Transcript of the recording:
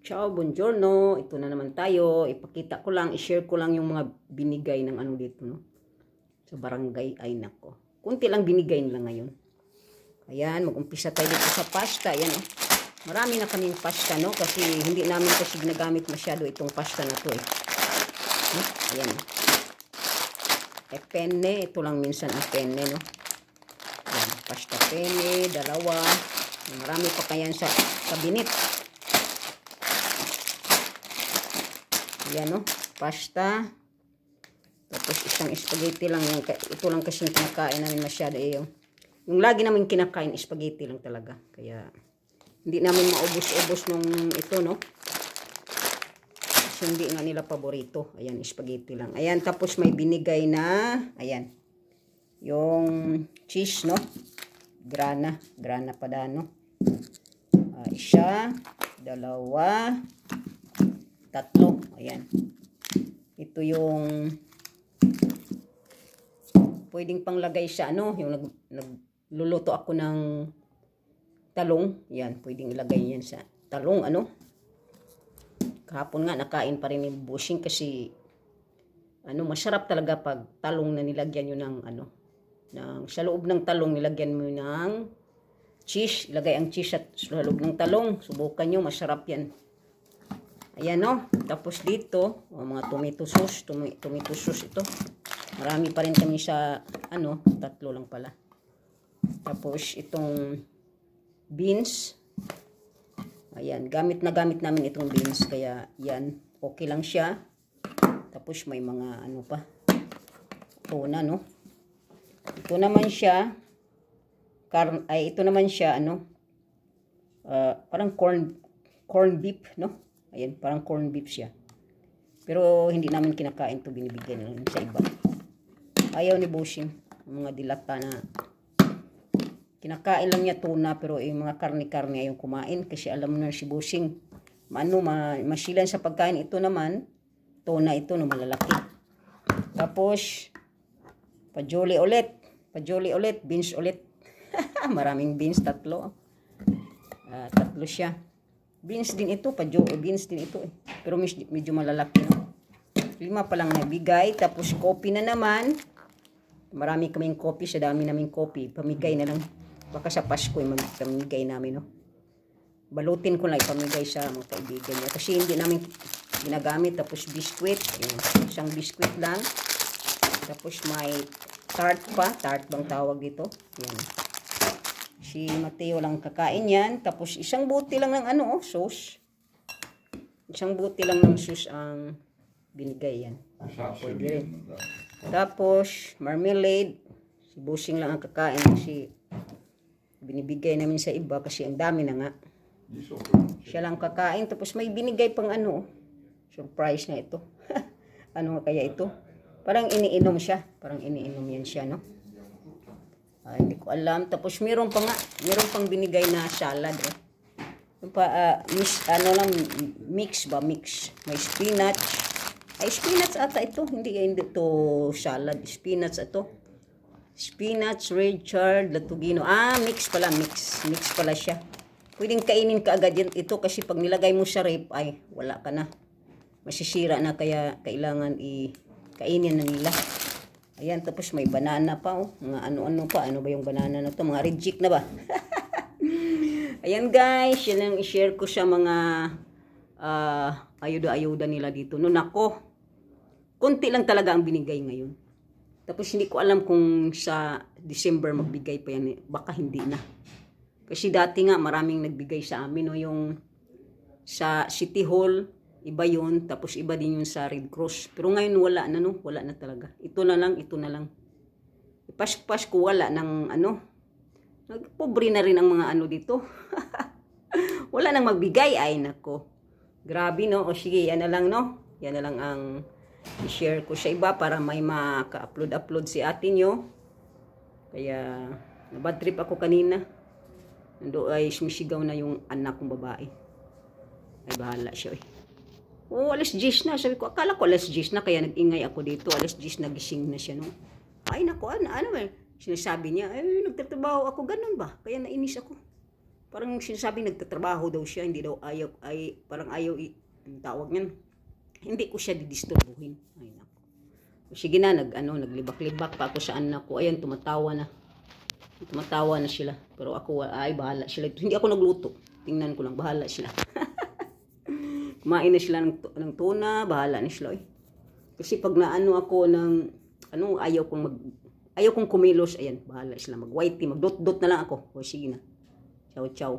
Ciao, buongiorno. Ito na naman tayo. Ipakita ko lang, i-share ko lang yung mga binigay ng ano dito, no? Sa barangay. Ay, nako. Kunti lang binigay nila ngayon. Ayan, mag-umpisa tayo dito sa pasta. Ayan, oh. Marami na kaming pasta, no? Kasi hindi namin kasi ginagamit masyado itong pasta na to, eh. Ayan. Eh, penne. Ito lang minsan ang penne, no? Ayan, pasta penne, dalawa. Marami pa kaya sa kabinet. Ayan, no? Pasta. Tapos isang spaghetti lang. Ito lang kasi yung kinakain namin masyado. Eh, yung lagi namin kinakain, spaghetti lang talaga. Kaya, hindi namin maubos-ubos nung ito, no? Kasi hindi nga nila paborito. Ayan, spaghetti lang. Ayan, tapos may binigay na, ayan, yung cheese, no? Grana. Grana padano. Isa, dalawa, tatlo. Ayan. Ito yung pwedeng panglagay sa ano, yung nagluluto ako ng talong. Yan, pwedeng ilagay yan sa talong, ano. Kahapon nga nakain pa rin ni Bushing kasi ano, masarap talaga pag talong na nilagyan nyo ng ano, sa loob ng talong nilagyan mo ng cheese. Ilagay ang cheese sa loob ng talong. Subukan nyo, masarap yan. Ayan, no. Tapos dito, mga tomato sauce. Tomato sauce ito. Marami pa rin kami sa, ano, tatlo lang pala. Tapos itong beans. Ayan, gamit namin itong beans. Kaya, yan, okay lang siya. Tapos may mga, ano pa, tuna, no. Ito naman siya, ito naman siya, ano, parang corn beef, no. Ayan, parang corn beef siya. Pero hindi namin kinakain to, binibigay na lang sa iba. Ayaw ni Bushing, mga dilata na kinakain lang niya tuna, pero yung mga karne-karne ayaw kumain kasi alam na si Bushing, masilan sa pagkain. Ito naman, tuna ito na malalaki. Tapos, pajoli ulit, beans ulit. Maraming beans, tatlo. Tatlo siya. Beans din ito, beans din ito, eh. Pero medyo malalaki, no? 5 pa lang nabigay. Tapos coffee na naman. Marami kaming coffee, sa dami naming coffee. Pamigay na lang. Baka sa Pasko pamigay namin, no? Balutin ko lang ipamigay sa mga kaibigan niya. Kasi hindi namin ginagamit. Tapos biskuit. Isang biskuit lang. Tapos may tart pa. Tart bang tawag dito? Yan. Si Mateo lang kakain yan. Tapos isang buti lang ng ano, sauce. Isang buti lang ng sauce ang binigay yan. Pwede rin. Tapos marmalade. Si Bushing lang ang kakain kasi binibigay namin sa iba kasi ang dami na nga. Siya lang kakain. Tapos may binigay pang ano. Surprise na ito. Ano kaya ito? Parang iniinom siya. Parang iniinom yan siya, no? Hindi ko alam. Tapos meron pang binigay na salad, eh. Yung pa, mix. May spinach. Ay, spinach ata ito. Hindi to salad. Spinach ito. Spinach, red chard, latugino. Mix pala, mix. Mix pala siya. Pwedeng kainin ka agad yan ito kasi pag nilagay mo sa rep, ay, wala ka na. Masisira na kaya kailangan kainin na nila. Ayan, tapos may banana pa, oh. Mga ano-ano pa. Ano ba yung banana na to? Mga reject na ba? Ayan, guys. Yan ang i-share ko sa mga ayuda-ayuda nila dito. No, nako. Kunti lang talaga ang binigay ngayon. Tapos hindi ko alam kung sa December magbigay pa yan. Baka hindi na. Kasi dati nga maraming nagbigay sa amin. No, yung sa City Hall. Iba yun, tapos iba din yun sa Red Cross. Pero ngayon wala na, no? Wala na talaga. Ito na lang. Pasko wala ng ano. Nagpobre na rin ang mga ano dito. Wala nang magbigay. Ay, nako. Grabe, no? O sige, yan na lang, no? Yan na lang ang i-share ko sa iba para may maka-upload si ate nyo. Kaya, bad trip ako kanina. Nando ay sumisigaw na yung anak kong babae. Ay, bahala siya, eh. Oh, alas 10 na. Sabi ko, akala ko alas 10 na, kaya nag-ingay ako dito. Alas 10 na gising na siya, no? Ay, naku, ano ba? Sinasabi niya, ay, nagtatrabaho ako, ganun ba? Kaya nainis ako. Parang sinasabi nagtatrabaho daw siya, hindi daw ayaw, parang ayaw, ang tawag niyan. Hindi ko siya didisturbuhin. Ay, nako. Sige na, naglibak-libak pa ako sa anak ko. Ayan, tumatawa na. Tumatawa na sila. Pero ako, ay, bahala sila. Hindi ako nagluto. Tingnan ko lang, bahala sila. Kumain na sila ng tuna, bahala na sila. Kasi pag naano ako ng, ayaw kong kumilos, ayan, bahala sila. Mag-whitey, mag-dot-dot na lang ako. O, sige na. Ciao, ciao.